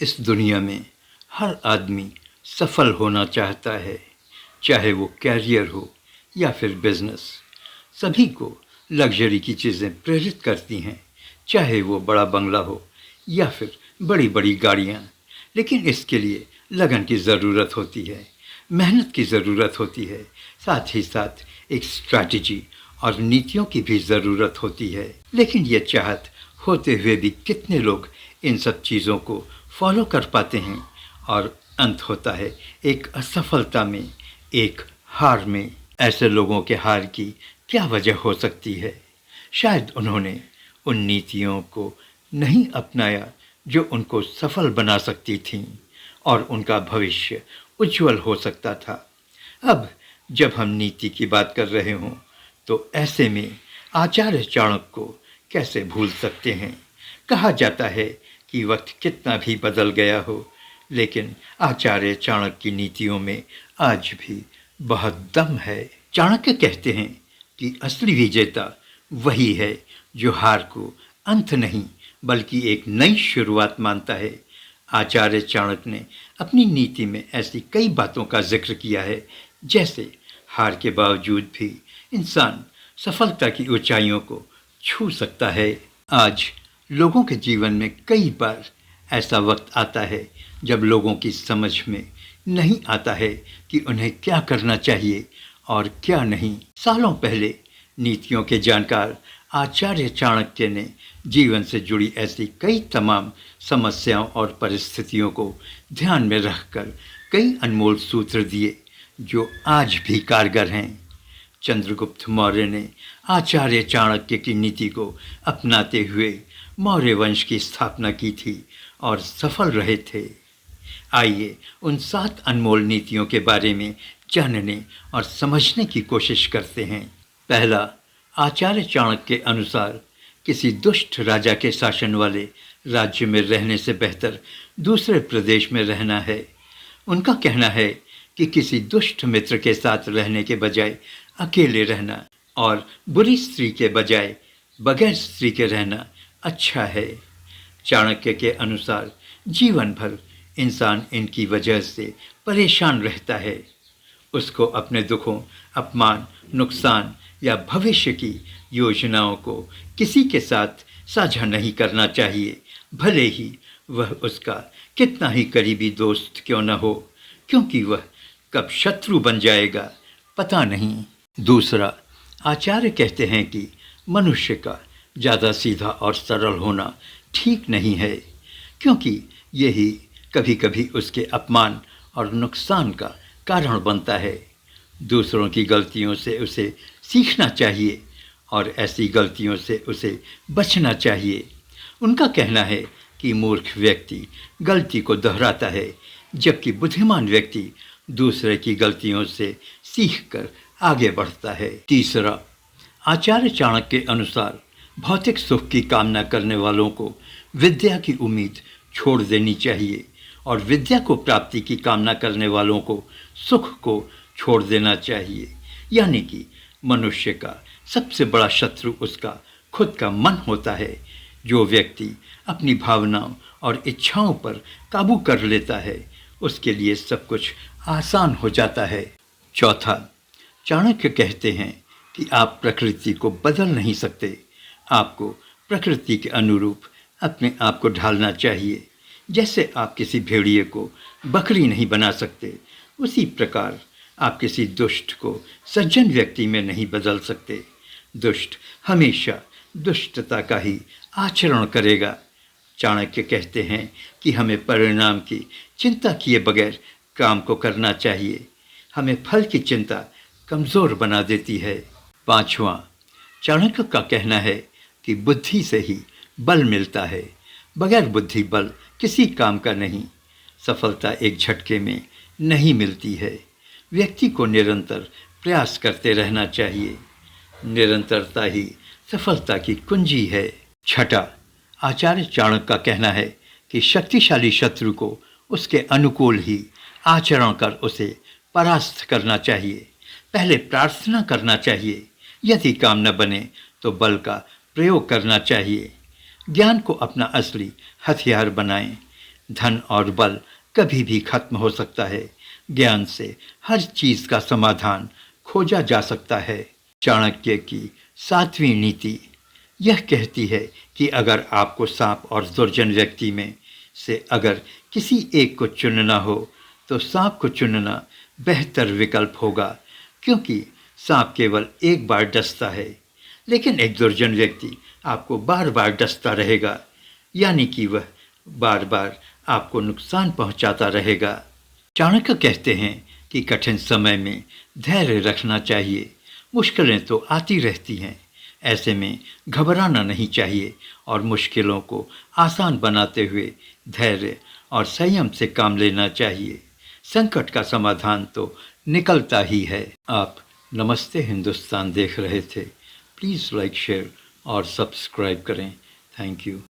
इस दुनिया में हर आदमी सफल होना चाहता है, चाहे वो कैरियर हो या फिर बिजनेस। सभी को लग्जरी की चीज़ें प्रेरित करती हैं, चाहे वो बड़ा बंगला हो या फिर बड़ी बड़ी गाड़ियाँ। लेकिन इसके लिए लगन की ज़रूरत होती है, मेहनत की ज़रूरत होती है, साथ ही साथ एक स्ट्रैटेजी और नीतियों की भी ज़रूरत होती है। लेकिन ये चाहत होते हुए भी कितने लोग इन सब चीज़ों को फॉलो कर पाते हैं और अंत होता है एक असफलता में, एक हार में। ऐसे लोगों के हार की क्या वजह हो सकती है? शायद उन्होंने उन नीतियों को नहीं अपनाया जो उनको सफल बना सकती थीं और उनका भविष्य उज्जवल हो सकता था। अब जब हम नीति की बात कर रहे हों तो ऐसे में आचार्य चाणक्य को कैसे भूल सकते हैं? कहा जाता है कि वक्त कितना भी बदल गया हो, लेकिन आचार्य चाणक्य की नीतियों में आज भी बहुत दम है। चाणक्य कहते हैं कि असली विजेता वही है जो हार को अंत नहीं बल्कि एक नई शुरुआत मानता है। आचार्य चाणक्य ने अपनी नीति में ऐसी कई बातों का जिक्र किया है, जैसे हार के बावजूद भी इंसान सफलता की ऊंचाइयों को छू सकता है। आज लोगों के जीवन में कई बार ऐसा वक्त आता है जब लोगों की समझ में नहीं आता है कि उन्हें क्या करना चाहिए और क्या नहीं। सालों पहले नीतियों के जानकार आचार्य चाणक्य ने जीवन से जुड़ी ऐसी कई तमाम समस्याओं और परिस्थितियों को ध्यान में रखकर कई अनमोल सूत्र दिए जो आज भी कारगर हैं। चंद्रगुप्त मौर्य ने आचार्य चाणक्य की नीति को अपनाते हुए मौर्य वंश की स्थापना की थी और सफल रहे थे। आइए उन 7 अनमोल नीतियों के बारे में जानने और समझने की कोशिश करते हैं। पहला, आचार्य चाणक्य के अनुसार किसी दुष्ट राजा के शासन वाले राज्य में रहने से बेहतर दूसरे प्रदेश में रहना है। उनका कहना है कि किसी दुष्ट मित्र के साथ रहने के बजाय अकेले रहना और बुरी स्त्री के बजाय बगैर स्त्री के रहना अच्छा है। चाणक्य के अनुसार जीवन भर इंसान इनकी वजह से परेशान रहता है। उसको अपने दुखों, अपमान, नुकसान या भविष्य की योजनाओं को किसी के साथ साझा नहीं करना चाहिए, भले ही वह उसका कितना ही करीबी दोस्त क्यों न हो, क्योंकि वह कब शत्रु बन जाएगा पता नहीं। दूसरा, आचार्य कहते हैं कि मनुष्य का ज़्यादा सीधा और सरल होना ठीक नहीं है, क्योंकि यही कभी कभी उसके अपमान और नुकसान का कारण बनता है। दूसरों की गलतियों से उसे सीखना चाहिए और ऐसी गलतियों से उसे बचना चाहिए। उनका कहना है कि मूर्ख व्यक्ति गलती को दोहराता है, जबकि बुद्धिमान व्यक्ति दूसरे की गलतियों से सीखकर आगे बढ़ता है। तीसरा, आचार्य चाणक्य के अनुसार भौतिक सुख की कामना करने वालों को विद्या की उम्मीद छोड़ देनी चाहिए और विद्या को प्राप्ति की कामना करने वालों को सुख को छोड़ देना चाहिए। यानी कि मनुष्य का सबसे बड़ा शत्रु उसका खुद का मन होता है। जो व्यक्ति अपनी भावनाओं और इच्छाओं पर काबू कर लेता है, उसके लिए सब कुछ आसान हो जाता है। चौथा, चाणक्य कहते हैं कि आप प्रकृति को बदल नहीं सकते, आपको प्रकृति के अनुरूप अपने आप को ढालना चाहिए। जैसे आप किसी भेड़िए को बकरी नहीं बना सकते, उसी प्रकार आप किसी दुष्ट को सज्जन व्यक्ति में नहीं बदल सकते। दुष्ट हमेशा दुष्टता का ही आचरण करेगा। चाणक्य कहते हैं कि हमें परिणाम की चिंता किए बगैर काम को करना चाहिए। हमें फल की चिंता कमज़ोर बना देती है। पांचवा, चाणक्य का कहना है कि बुद्धि से ही बल मिलता है, बगैर बुद्धि बल किसी काम का नहीं। सफलता एक झटके में नहीं मिलती है, व्यक्ति को निरंतर प्रयास करते रहना चाहिए। निरंतरता ही सफलता की कुंजी है। छठा, आचार्य चाणक्य का कहना है कि शक्तिशाली शत्रु को उसके अनुकूल ही आचरण कर उसे परास्त करना चाहिए। पहले प्रार्थना करना चाहिए, यदि काम न बने तो बल का प्रयोग करना चाहिए। ज्ञान को अपना असली हथियार बनाएं। धन और बल कभी भी खत्म हो सकता है। ज्ञान से हर चीज का समाधान खोजा जा सकता है। चाणक्य की 7वीं नीति यह कहती है कि अगर आपको सांप और दुर्जन व्यक्ति में से अगर किसी एक को चुनना हो तो सांप को चुनना बेहतर विकल्प होगा, क्योंकि सांप केवल एक बार डसता है, लेकिन एक दुर्जन व्यक्ति आपको बार बार डसता रहेगा, यानी कि वह बार बार आपको नुकसान पहुंचाता रहेगा। चाणक्य कहते हैं कि कठिन समय में धैर्य रखना चाहिए। मुश्किलें तो आती रहती हैं, ऐसे में घबराना नहीं चाहिए और मुश्किलों को आसान बनाते हुए धैर्य और संयम से काम लेना चाहिए। संकट का समाधान तो निकलता ही है। आप नमस्ते हिंदुस्तान देख रहे थे। प्लीज़ लाइक, शेयर और सब्सक्राइब करें। Thank you.